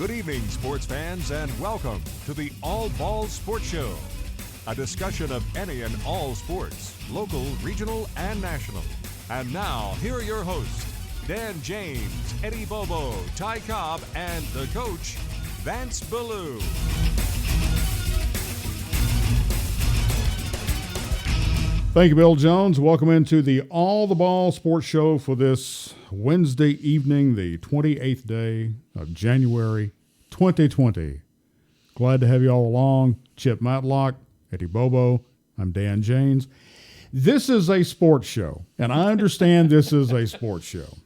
Good evening, sports fans, and welcome to the All Ball Sports Show, a discussion of any and all sports, local, regional, and national. And now, here are your hosts, Dan James, Eddie Bobo, Ty Cobb, and the coach, Vance Ballou. Thank you, Bill Jones. Welcome into the All the Ball Sports Show for this Wednesday evening, the 28th day of January 2020. Glad to have you all along. Chip Matlock, Eddie Bobo, I'm Dan James. This is a sports show, and I understand this is a sports show.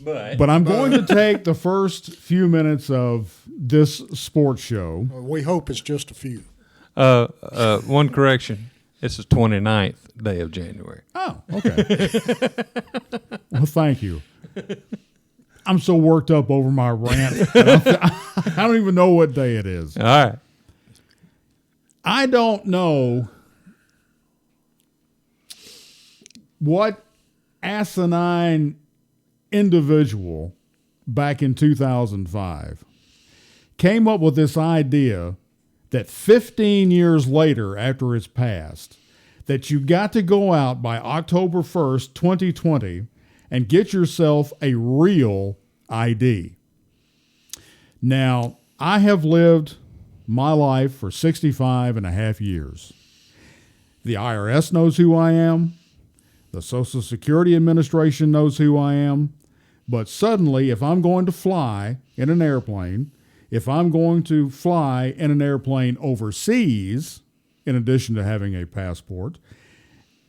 But I'm going to take the first few minutes of this sports show. We hope it's just a few. One correction. It's the 29th day of January. Oh, okay. Well, thank you. I'm so worked up over my rant. I don't even know what day it is. All right. I don't know what asinine individual back in 2005 came up with this idea that 15 years later, after it's passed, that you got to go out by October 1st, 2020, and get yourself a real ID. Now, I have lived my life for 65 and a half years. The IRS knows who I am. The Social Security Administration knows who I am. But suddenly, if I'm going to fly in an airplane, if I'm going to fly in an airplane overseas, in addition to having a passport,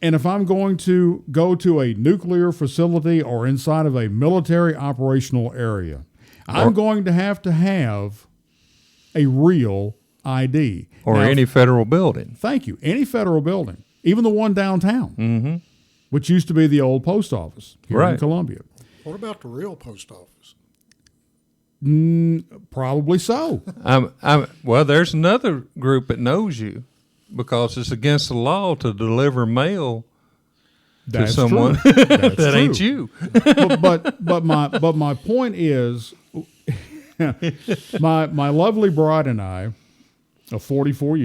and if I'm going to go to a nuclear facility or inside of a military operational area, I'm going to have a real ID. Or now, any federal building. Thank you. Any federal building, even the one downtown, which used to be the old post office here in Columbia. What about the real post office? Probably so. Well, there's another group that knows you because it's against the law to deliver mail to someone that ain't you. but my point is, my lovely bride and I, of 44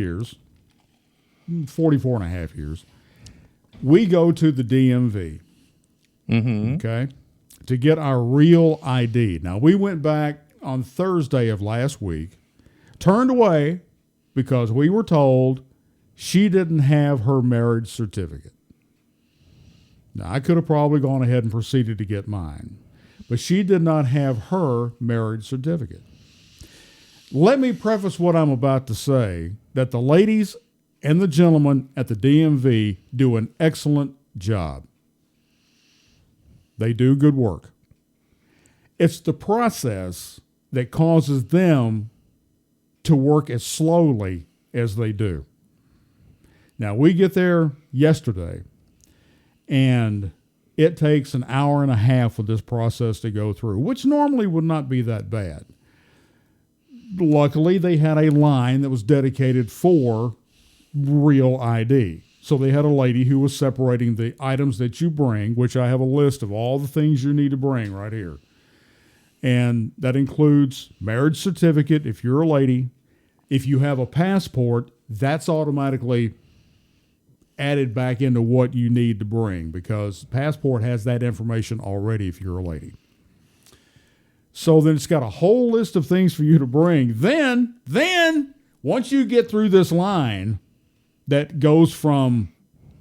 and a half years, we go to the DMV. Okay. To get our real ID. Now, we went back on Thursday of last week, turned away because we were told she didn't have her marriage certificate. Now, I could have probably gone ahead and proceeded to get mine, but she did not have her marriage certificate. Let me preface what I'm about to say, that the ladies and the gentlemen at the DMV do an excellent job. They do good work. It's the process that causes them to work as slowly as they do. Now, we get there yesterday, and it takes an hour and a half for this process to go through, which normally would not be that bad. Luckily, they had a line that was dedicated for real ID. So they had a lady who was separating the items that you bring, which I have a list of all the things you need to bring right here. And that includes marriage certificate if you're a lady. If you have a passport, that's automatically added back into what you need to bring because passport has that information already if you're a lady. So then it's got a whole list of things for you to bring. Then once you get through this line, that goes from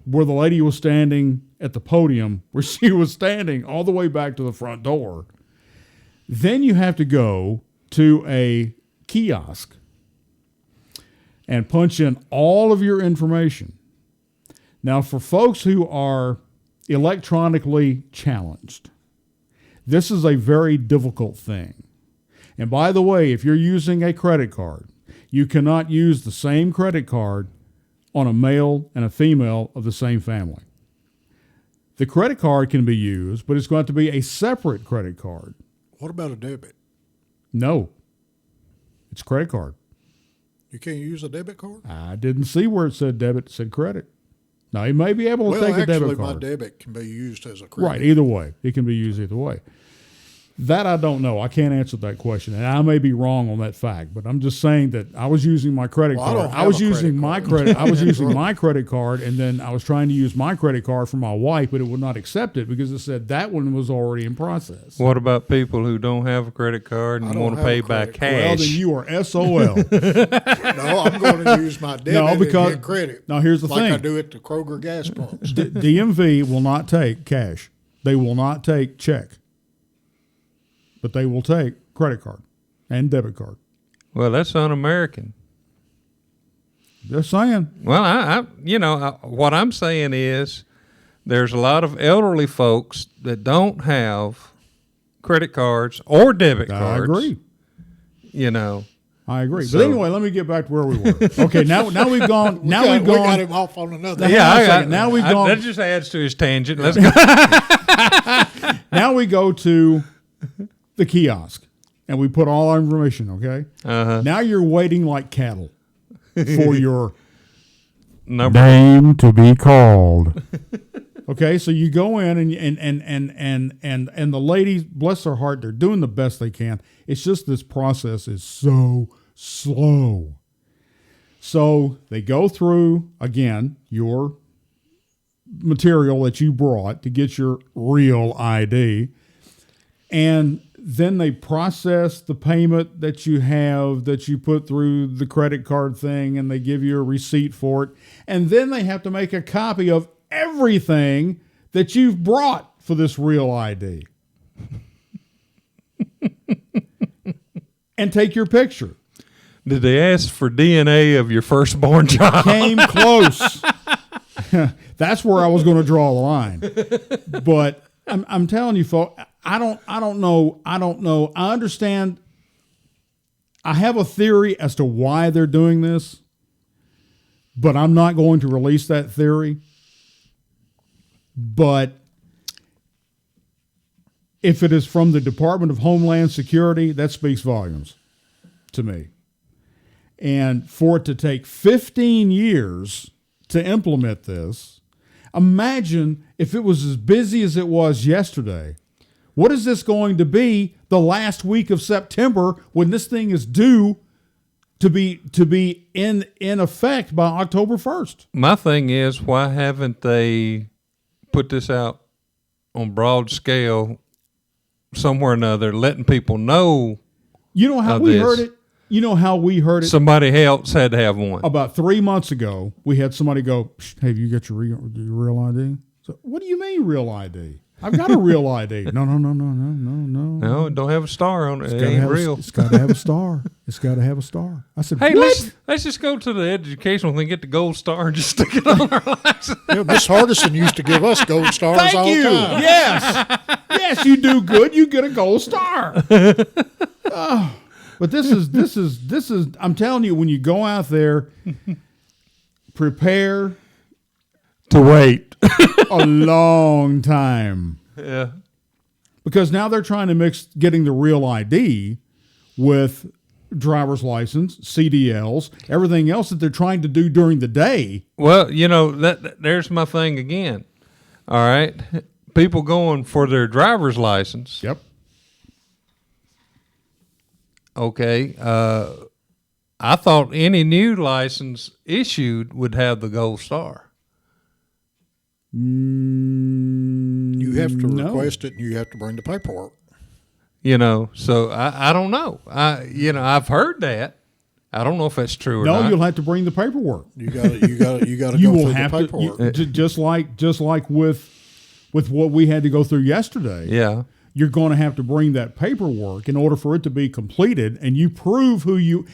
where the lady was standing at the podium, where she was standing, all the way back to the front door. Then you have to go to a kiosk and punch in all of your information. Now, for folks who are electronically challenged, this is a very difficult thing. And by the way, if you're using a credit card, you cannot use the same credit card on a male and a female of the same family. The credit card can be used, but it's going to be a separate credit card. What about a debit? No. It's credit card. You can't use a debit card? I didn't see where it said debit, it said credit. Now, you may be able to take a debit card. Well, actually, my debit can be used as a credit. Right, either way. It can be used either way. That I don't know. I can't answer that question, and I may be wrong on that fact. But I'm just saying that I was using my credit Well, I card. don't have a credit card. I was using my credit card, and then I was trying to use my credit card for my wife, but it would not accept it because it said that one was already in process. What about people who don't have a credit card and don't want to have pay a by credit cash? Well, then you are SOL. No, I'm going to use my debit No, because- and get credit. now, here's the like thing. I do at the Kroger gas pumps. DMV will not take cash. They will not take check, but they will take credit card and debit card. Well, that's un-American. Just saying. Well, what I'm saying is there's a lot of elderly folks that don't have credit cards or debit I cards. agree. I agree. So- But anyway, let me get back to where we were. Okay, now we've gone. Now we've We got gone. him off on another. Yeah, hang on a second. Now we've gone- That just adds to his tangent. Let's go. Now we go to the kiosk, and we put all our information. Okay. Now you're waiting like cattle for your Number. name to be called. Okay, so you go in and the ladies, bless their heart, they're doing the best they can. It's just this process is so slow. So they go through again your material that you brought to get your real ID, and then they process the payment that you have that you put through the credit card thing, and they give you a receipt for it, and then they have to make a copy of everything that you've brought for this real ID and take your picture. Did they ask for DNA of your firstborn child? Came close. That's where I was going to draw the line. But I'm telling you, folks, I don't know. I understand. I have a theory as to why they're doing this, but I'm not going to release that theory. But if it is from the Department of Homeland Security, that speaks volumes to me. And for it to take 15 years to implement this, imagine if it was as busy as it was yesterday. What is this going to be the last week of September when this thing is due to be in effect by October 1st? My thing is, why haven't they put this out on broad scale somewhere or another, letting people know? You know how of we this? heard it? You know how we heard it? Somebody else had to have one. About 3 months ago, we had somebody go, "Hey, have you got your real ID?" So, what do you mean real ID? I've got a real ID. No. No, it don't have a star on it. It gotta ain't have real. It's got to have a star. It's got to have a star. I said, Hey, what? let's just go to the educational thing, get the gold star, and just stick it on our license. Yeah, Miss Hardison used to give us gold stars all Thank the you. time. Yes, you do good. You get a gold star. But this is. I'm telling you, when you go out there, prepare To wait. a long time. Yeah. Because now they're trying to mix getting the real ID with driver's license, CDLs, everything else that they're trying to do during the day. Well, there's my thing again. All right. People going for their driver's license. Yep. Okay. I thought any new license issued would have the gold star. You have to No. request it, and you have to bring the paperwork. So I don't know. I've heard that. I don't know if that's true or No, not. you'll have to bring the paperwork. You got to You go will through have the to, paperwork. just like with what we had to go through yesterday. Yeah. You're going to have to bring that paperwork in order for it to be completed, and you prove who you.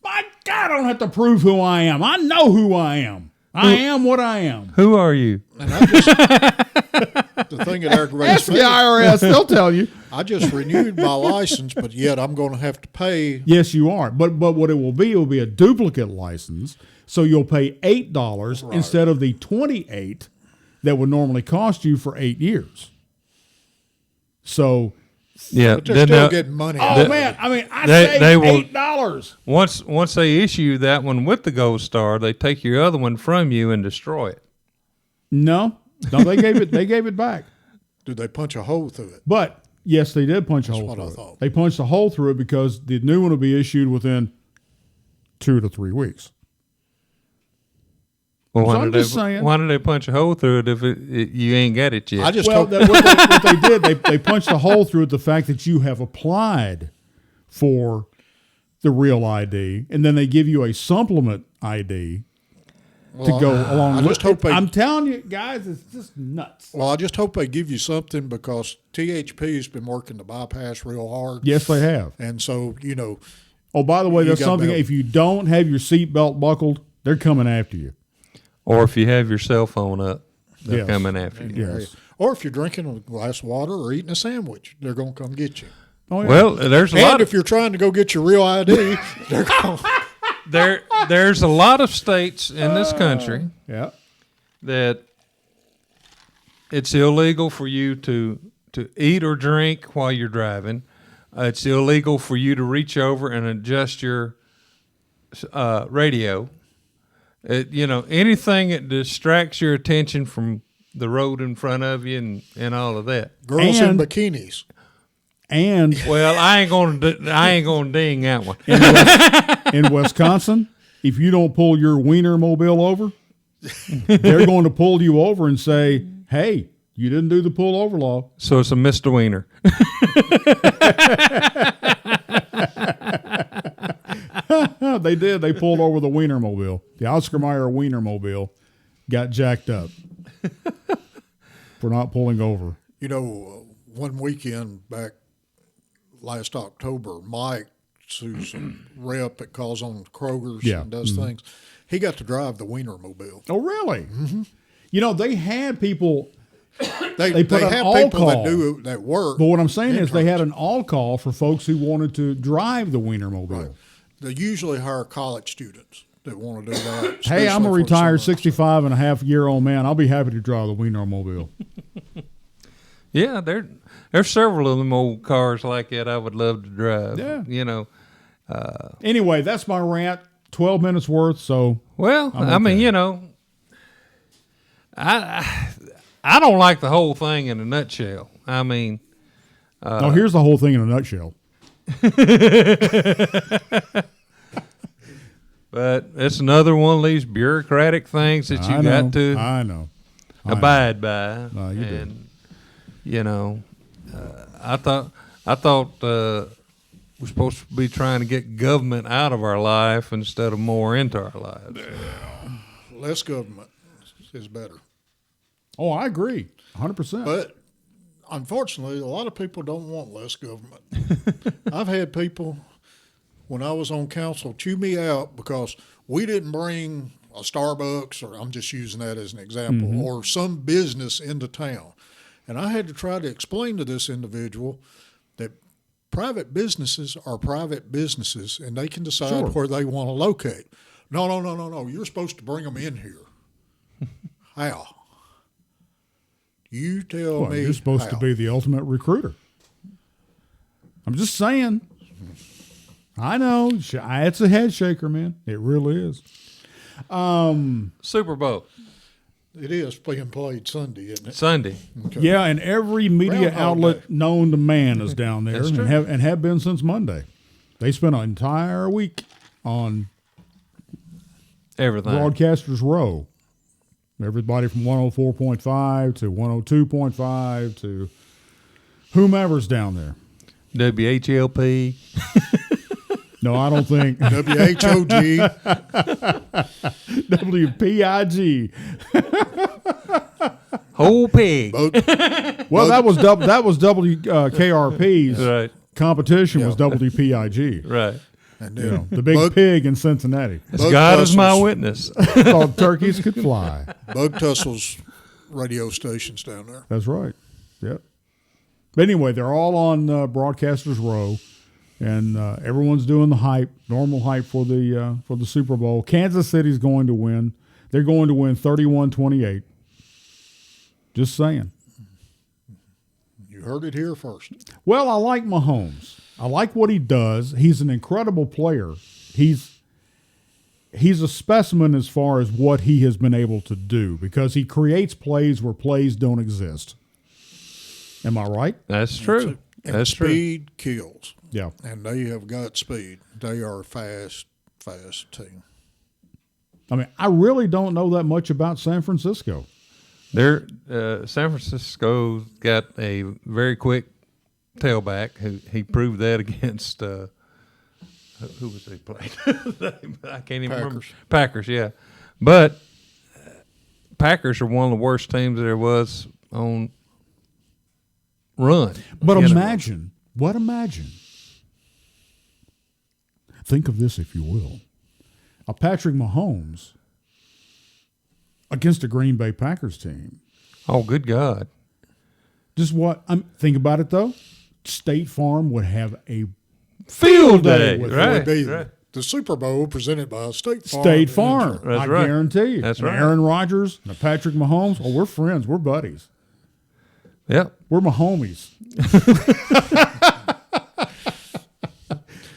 My God, I don't have to prove who I am. I know who I am. I am what I am. Who are you? And I just, the thing that aggravates Ask the me, IRS; they'll tell you. I just renewed my license, but yet I'm going to have to pay. Yes, you are. But what it will be a duplicate license. So you'll pay $8 instead of the $28 that would normally cost you for 8 years. So, Yeah. But they're still getting money. out oh of it. man, I mean, I they saved will- $8. Once they issue that one with the gold star, they take your other one from you and destroy it. No, they gave it back. Do they punch a hole through it? But Yes, they did punch a hole what I through it. thought. They punched a hole through it because the new one will be issued within 2 to 3 weeks. Well, So I'm just saying. why did they punch a hole through it if you ain't got it yet? I just Well, hope what they did, they punched a hole through it, the fact that you have applied for the real ID, and then they give you a supplement ID to go along I with just hope it. they- I'm telling you, guys, it's just nuts. Well, I just hope they give you something because THP's been working the bypass real hard. Yes, they have. And so, Oh, by the way, You there's got something. bail. If you don't have your seatbelt buckled, they're coming after you. Or if you have your cell phone up, they're Yes. coming after you. Yes. or if you're drinking a glass of water or eating a sandwich, they're going to come get you. Oh, yeah. Well, there's a And lot. if you're trying to go get your real ID, they're going There's a lot of states in this country Yeah. that it's illegal for you to eat or drink while you're driving. It's illegal for you to reach over and adjust your radio. Anything that distracts your attention from the road in front of you and all of that. girls in And- bikinis. And Well, I ain't gonna ding that one. in Wisconsin, if you don't pull your wiener mobile over, they're going to pull you over and say, "Hey, you didn't do the pull over law." So it's a misdemeanor. They did. They pulled over the wiener mobile. The Oscar Mayer wiener mobile got jacked up for not pulling over. One weekend back last October, Mike, who's a rep that calls on Kroger's Yeah. and does things, he got to drive the Wienermobile. Oh, really? Mm-hmm. They had people. They put an have all people call. that do that work. But what I'm saying is they interns. had an all call for folks who wanted to drive the Wienermobile. Right. They usually hire college students that want to do that. Hey, I'm a especially for retired summer. 65 and a half year old man. I'll be happy to drive the Wienermobile. Yeah, there's several of them old cars like that I would love to drive. Yeah. Anyway, that's my rant. 12 minutes worth. So Well, I'm I mean, okay. I don't like the whole thing in a nutshell. I mean, now here's the whole thing in a nutshell. but it's another one of these bureaucratic things that you got to I know. abide by. No, you do. And I thought we're supposed to be trying to get government out of our life instead of more into our lives. Less government is better. Oh, I agree. 100%. But unfortunately, a lot of people don't want less government. I've had people, when I was on council, chew me out because we didn't bring a Starbucks, or I'm just using that as an example, or some business into town. And I had to try to explain to this individual that private businesses are private businesses and they can decide Sure. where they want to locate. No. You're supposed to bring them in here. How? You tell Well, me. you're supposed to how. be the ultimate recruiter. I'm just saying. I know. It's a head shaker, man. It really is. Super Bowl It is being played Sunday, isn't it? Sunday. Okay. Yeah, and every media Groundhog outlet Day. known to man is down there That's true. and have been since Monday. They spent an entire week on Everything. Broadcasters Row. Everybody from 104.5 to 102.5 to whomever's down there. WHLP. No, I don't think. WHOG. WPIG. Whole pig. Well, that was KRP's Right. competition was WPIG. Right. And then The big Bug- pig in Cincinnati. As Bug God is my tussles. witness. Called Turkeys Could Fly. Bug Tussle's radio stations down there. That's right. Yep. But anyway, they're all on Broadcasters Row, and everyone's doing the hype, normal hype for the Super Bowl. Kansas City's going to win. They're going to win 31-28. Just saying. You heard it here first. Well, I like Mahomes. I like what he does. He's an incredible player. He's a specimen as far as what he has been able to do because he creates plays where plays don't exist. Am I right? That's true. And That's true. speed kills. Yeah. And they have got speed. They are a fast team. I mean, I really don't know that much about San Francisco. San Francisco got a very quick tailback. He proved that against who was they played? I can't even remember. Packers, yeah. But Packers are one of the worst teams there was on run. But imagine. Think of this, if you will. A Patrick Mahomes against a Green Bay Packers team. Oh, good God. Just think about it, though. State Farm would have a Field day. with Right. Would be right. the Super Bowl presented by State Farm. State Farm. Insurance. That's right. Guarantee you. That's And right. Aaron Rodgers and Patrick Mahomes, we're friends. We're buddies. Yep. We're Mahomies.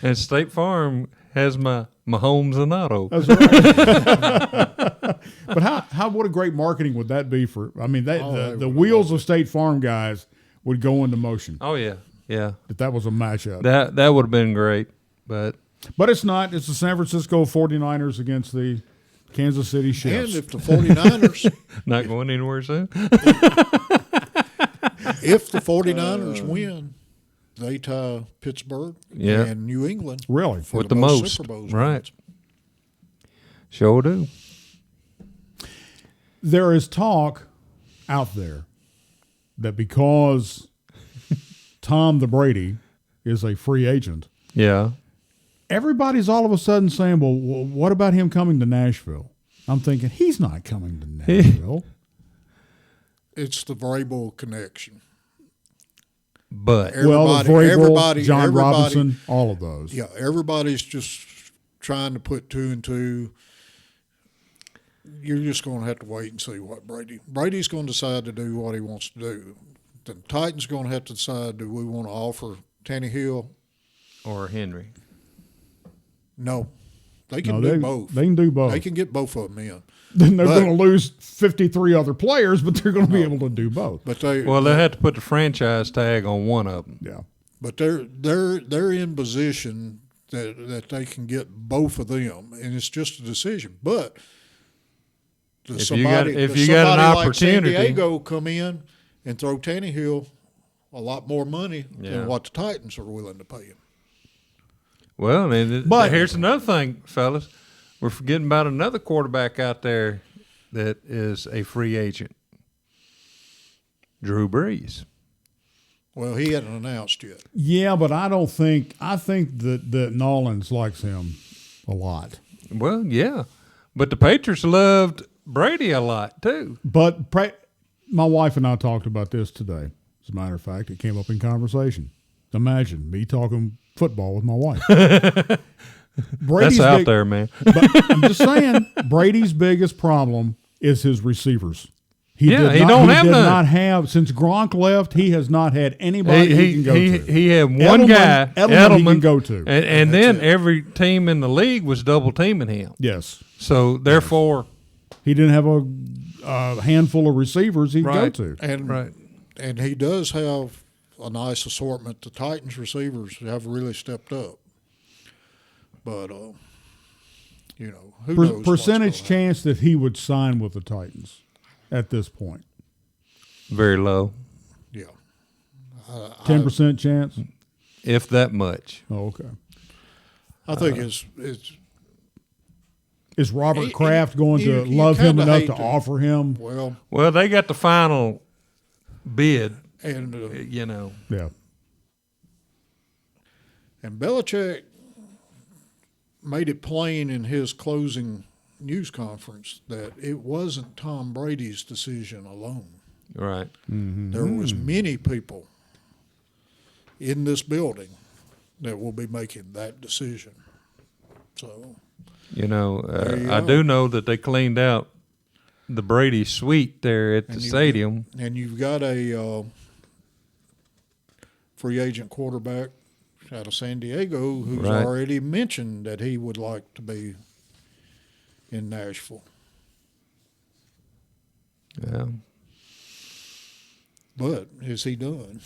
And State Farm has my Mahomes and Auto. That's right. But what a great marketing would that be for? I mean, the wheels of State Farm guys would go into motion Oh, yeah. Yeah. if that was a matchup. That would have been great. But But it's not. It's the San Francisco 49ers against the Kansas City Chiefs. And if the 49ers, not going anywhere soon. if the 49ers win, they tie Pittsburgh Yeah. and New England Really? for With the most. Super Bowls. Right. Sure do. There is talk out there that because Tom the Brady is a free agent, Yeah. everybody's all of a sudden saying, well, what about him coming to Nashville? I'm thinking, he's not coming to Nashville. It's the Vrabel connection. But Well, Everybody- Vrabel, John everybody- Robinson, all of those. Yeah, everybody's just trying to put two and two. You're just going to have to wait and see what Brady's going to decide to do what he wants to do. The Titans going to have to decide, do we want to offer Tannehill? or Henry. No. They can No, do both. They can do both. They can get both of them in. Then they're but- going to lose 53 other players, but they're going to be able to do both. But they Well, they had to put the franchise tag on one of them. Yeah. But they're in position that they can get both of them, and it's just a decision. But If you got an like opportunity- San Diego come in and throw Tannehill a lot more money Yeah. than what the Titans are willing to pay him. Well, and But- here's another thing, fellas. We're forgetting about another quarterback out there that is a free agent. Drew Brees. Well, he hadn't announced yet. Yeah, but I think that Nolans likes him a lot. Well, yeah. But the Patriots loved Brady a lot, too. But my wife and I talked about this today. As a matter of fact, it came up in conversation. Imagine me talking football with my wife. That's out there, man. But I'm just saying, Brady's biggest problem is his receivers. He Yeah, did he not, don't he have did none. not have since Gronk left. He has not had anybody he can go to. He had one guy, Edelman he can go to. and then every team in the league was double teaming him. Yes, So therefore, he didn't have a handful of receivers he'd Right. go to. right. And he does have a nice assortment. The Titans receivers have really stepped up. But, who knows what's Percentage gonna chance that he would sign with the Titans at this point. Very low, happen. Yeah. 10% chance. if that much. Oh, okay. I think it's Is Robert You- Kraft going you- to you love him kinda enough hate to to- offer him? well, Well, they got the final bid, and you know. Yeah. And Belichick made it plain in his closing news conference that it wasn't Tom Brady's decision alone. Right. There was many people in this building that will be making that decision. So, You know, There you I go. do know that they cleaned out the Brady suite there at the And you- stadium. and you've got a free agent quarterback out of San Diego who's Right. already mentioned that he would like to be in Nashville. Yeah. But is he done?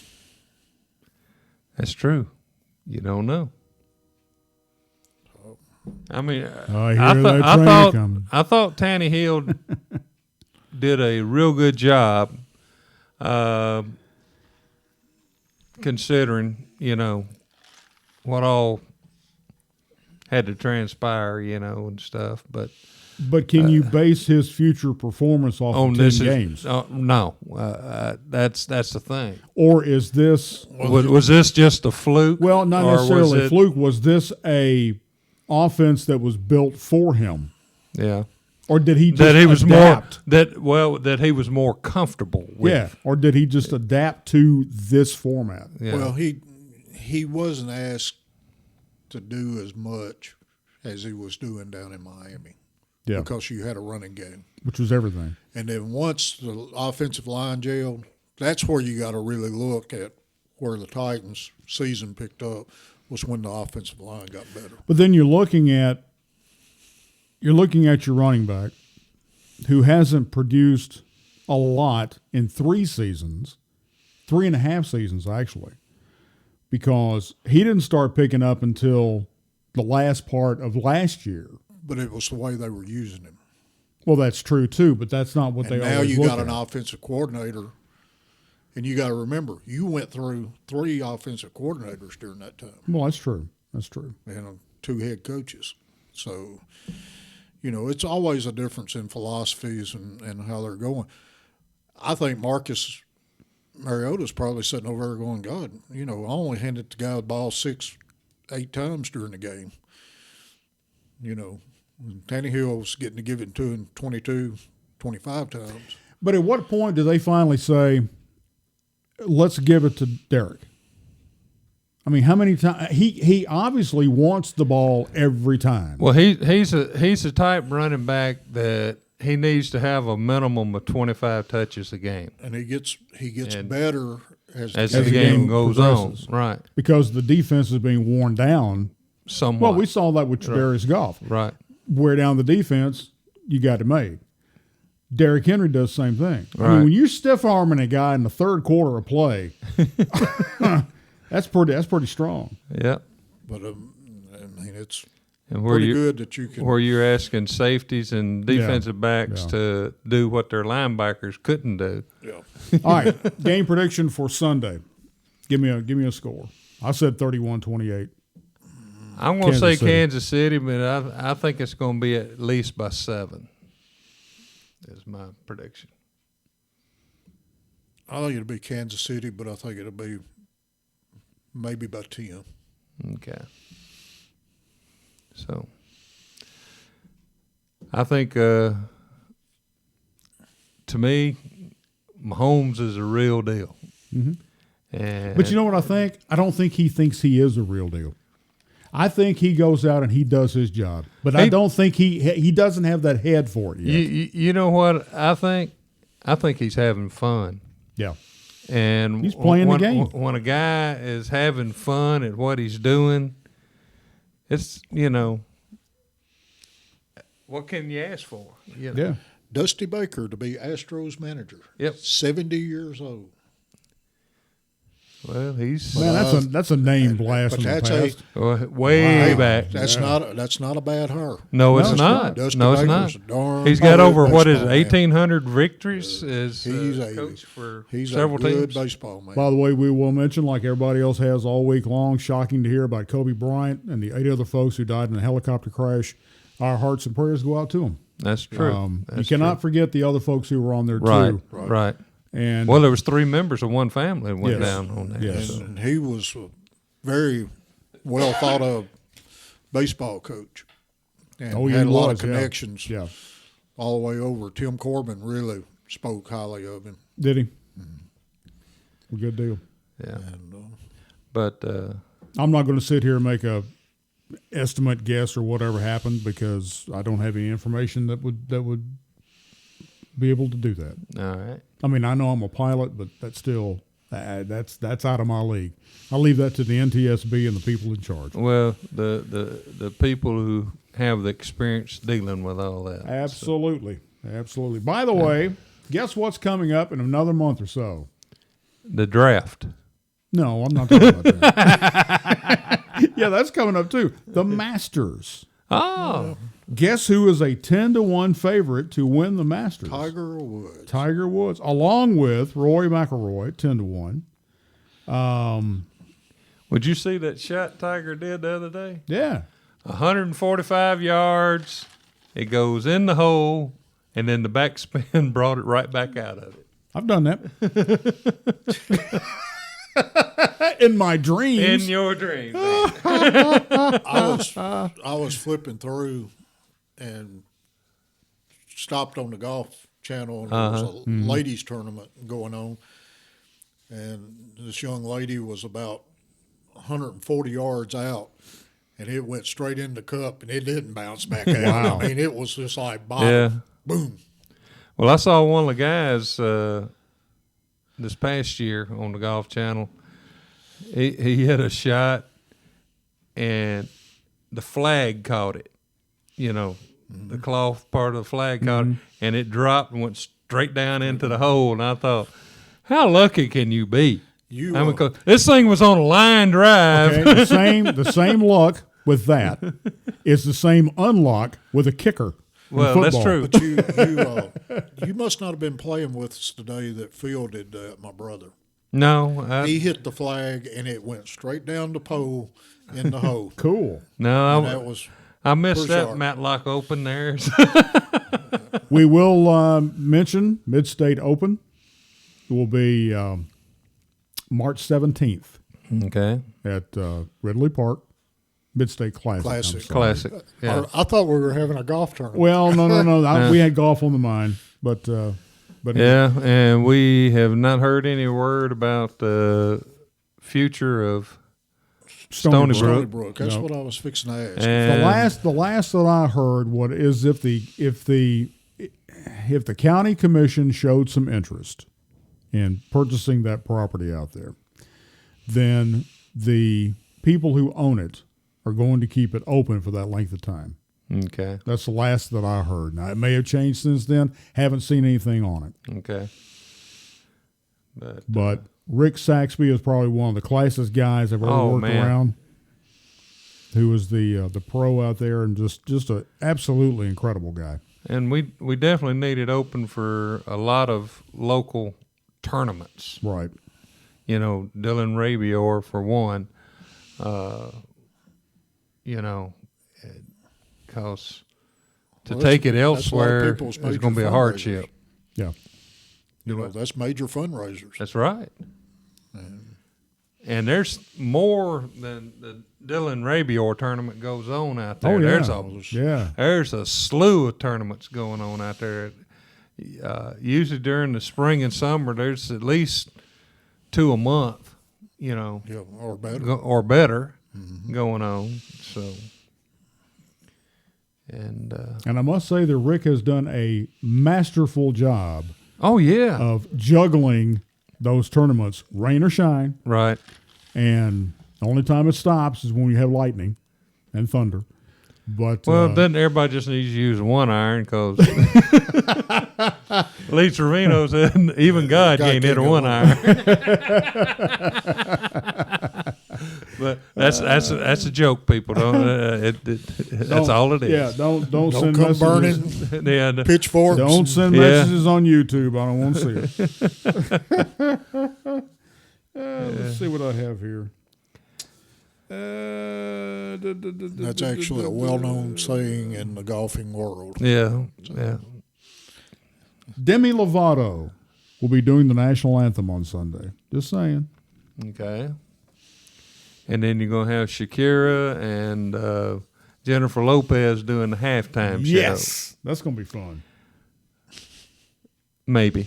That's true. You don't know. I mean, I hear that train coming. I thought Tannehill did a real good job, considering, what all had to transpire, and stuff. But can you base his future performance off of 10 games? No, that's the thing. Or is this... Was this just a fluke? Well, not necessarily a fluke. Was this a offense that was built for him? Yeah. Or did he just adapt? That he was more comfortable with. Yeah. Or did he just adapt to this format? Yeah. Well, he wasn't asked to do as much as he was doing down in Miami. Yeah. Because you had a running game. Which was everything. And then once the offensive line gelled, that's where you got to really look at where the Titans' season picked up, was when the offensive line got better. But then you're looking at your running back, who hasn't produced a lot in 3 seasons, 3.5 seasons actually, because he didn't start picking up until the last part of last year. But it was the way they were using him. Well, that's true too, but that's not what and they now always you look got at. an offensive coordinator, and you got to remember, you went through 3 offensive coordinators during that time. Well, that's true. That's true. And 2 head coaches. So, it's always a difference in philosophies and how they're going. I think Marcus Mariota's probably sitting over there going, God, I only handed the guy the ball 6-8 times during the game. Tannehill was getting to give it to him 22, 25 times. But at what point do they finally say, let's give it to Derek? I mean, how many times he obviously wants the ball every time. Well, he's a type running back that he needs to have a minimum of 25 touches a game, and he gets better as the game goes on, right? Because the defense is being worn down somewhat. Well, we saw that with Darius Goff. Right. Wear down the defense, you got it made. Derrick Henry does the same thing. Right. I mean, when you're stiff-arming a guy in the third quarter of play, that's pretty strong. Yeah. But it's and pretty good that you can. Where you're asking safeties and defensive backs to do what their linebackers couldn't do. Yeah. All right, game prediction for Sunday. Give me a score. I said 31-28. I'm going to say Kansas City, but I think it's going to be at least by 7. Is my prediction. I think it'll be Kansas City, but I think it'll be maybe by 10. Okay. So, I think, to me, Mahomes is a real deal. Mm-hmm. But you know what I think? I don't think he thinks he is a real deal. I think he goes out and he does his job, but I don't think he doesn't have that head for it yet. You know what I think? I think he's having fun. Yeah, and he's playing the game. When a guy is having fun at what he's doing, it's what can you ask for? Yeah, Dusty Baker to be Astros manager. Yep, 70 years old. Well, that's a name blast from the past. Way back. That's not a bad hire. No, it's not. Dusty no, it's Baker's not. He's got over 1,800 man. victories as coach for several teams. He's a good baseball man. By the way, we will mention, like everybody else has all week long, shocking to hear about Kobe Bryant and the 8 other folks who died in a helicopter crash. Our hearts and prayers go out to them. That's true. You cannot forget the other folks who were on there too. Right. And there was 3 members of one family that went down on that. Yes. And he was a very well thought of baseball coach. And had a lot of connections all the way over. Tim Corbin really spoke highly of him. Did he? Mm-hmm. Well, good deal. Yeah. And, but I'm not going to sit here and make a estimate guess or whatever happened because I don't have any information that would be able to do that. All right. I mean, I know I'm a pilot, but that's still that's out of my league. I leave that to the NTSB and the people in charge. Well, the people who have the experience dealing with all that. Absolutely. Absolutely. By the way, guess what's coming up in another month or so? The draft. No, I'm not talking about that. Yeah, that's coming up too. The Masters. Oh, Guess who is a 10-1 favorite to win the Masters? Tiger Woods. Tiger Woods, along with Rory McIlroy, 10-1. would you see that shot Tiger did the other day? Yeah. 145 yards. It goes in the hole, and then the backspin brought it right back out of it. I've done that. In my dreams. In your dream. I was flipping through and stopped on the golf channel, and there was a ladies tournament going on, and this young lady was about 140 yards out, and it went straight in the cup, and it didn't bounce back out. Wow. I mean, it was just like bottom, Yeah. boom. Well, I saw one of the guys this past year on the Golf Channel. He hit a shot, and the flag caught it. You know, the cloth part of the flag caught it, and it dropped and went straight down into the hole. And I thought, how lucky can you be? You, I mean, 'cause this thing was on a line drive. Okay, the same luck with that is the same unlock with a kicker. in Well, that's football. true. But you must not have been playing with us today that Phil did that, my brother. No, He hit the flag, and it went straight down the pole in the hole. Cool. no, And that was I missed pretty that sharp. Matlock Open there. We will mention Mid-State Open. It will be March 17th Okay, at Ridley Park. Mid-State Classic. I'm Classic. sorry. classic. Yeah. I thought we were having a golf tournament. Well, no. We had golf on the mind, but Yeah, and we have not heard any word about the future of Stony Brook. Stony Brook. That's No. what I was fixing to ask. And the last that I heard what is if the county commission showed some interest in purchasing that property out there, then the people who own it are going to keep it open for that length of time. Okay, That's the last that I heard. Now, it may have changed since then. Haven't seen anything on it. okay. But Rick Saxby is probably one of the classest guys I've ever worked man. around. Who was the pro out there, and just an absolutely incredible guy. And we definitely need it open for a lot of local tournaments. Right. You know, Dylan Rabior for one. You know, because to Well, take it that's a lot of elsewhere people's is major going to be a fundraisers. hardship. Yeah. You know, that's major fundraisers. That's right. And there's more than the Dylan Rabior tournament goes on out there. Oh, yeah. There's a slew of tournaments going on out there. Usually during the spring and summer, there's at least 2 a month, you know, Yeah, or better. going on. So, and And I must say that Rick has done a masterful job oh yeah, of juggling those tournaments, rain or shine. right. And the only time it stops is when we have lightning and thunder. But Well, then everybody just needs to use one iron because Lee Trevino said even God can't hit a one iron. But that's a joke, people. Don't that's all it is. Yeah, don't Don't send come messages. burning Yeah, pitchforks. Don't send Yeah. messages on YouTube. I don't want to see it. Let's see what I have here. That's actually a well-known saying in the golfing world. yeah. Demi Lovato will be doing the national anthem on Sunday. Just saying. Okay. And then you're gonna have Shakira and Jennifer Lopez doing the halftime show. That's going to be fun. Maybe.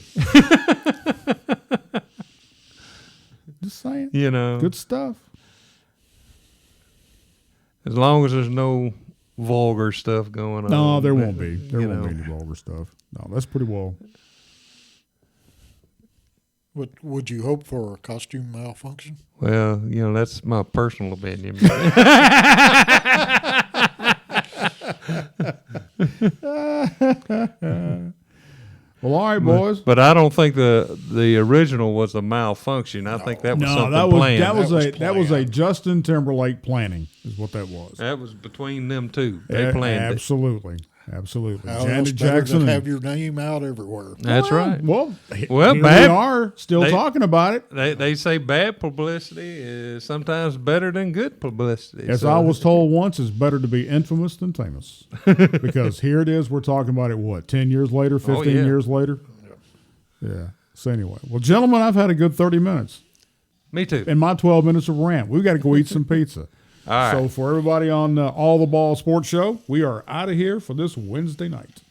Just saying. You know, Good stuff. as long as there's no vulgar stuff going on. No, there won't be. There you won't know. be any vulgar stuff. No, that's pretty well. Would you hope for a costume malfunction? Well, you know, that's my personal opinion. Well, all right, boys. But I don't think the original was a malfunction. I think that was something planned. That was a Justin Timberlake planning, is what that was. That was between them two. They planned absolutely. How Janet else better Jackson. to have your name out everywhere. That's right. Well, here bad. we are still talking about it. They say bad publicity is sometimes better than good publicity. As I was told once, it's better to be infamous than famous. Because here it is, we're talking about it, 10 years later, 15 years later? Yeah. So anyway. Well, gentlemen, I've had a good 30 minutes. Me too. In my 12 minutes of rant. We've got to go eat some pizza. All right. So for everybody on All the Ball Sports Show, we are out of here for this Wednesday night.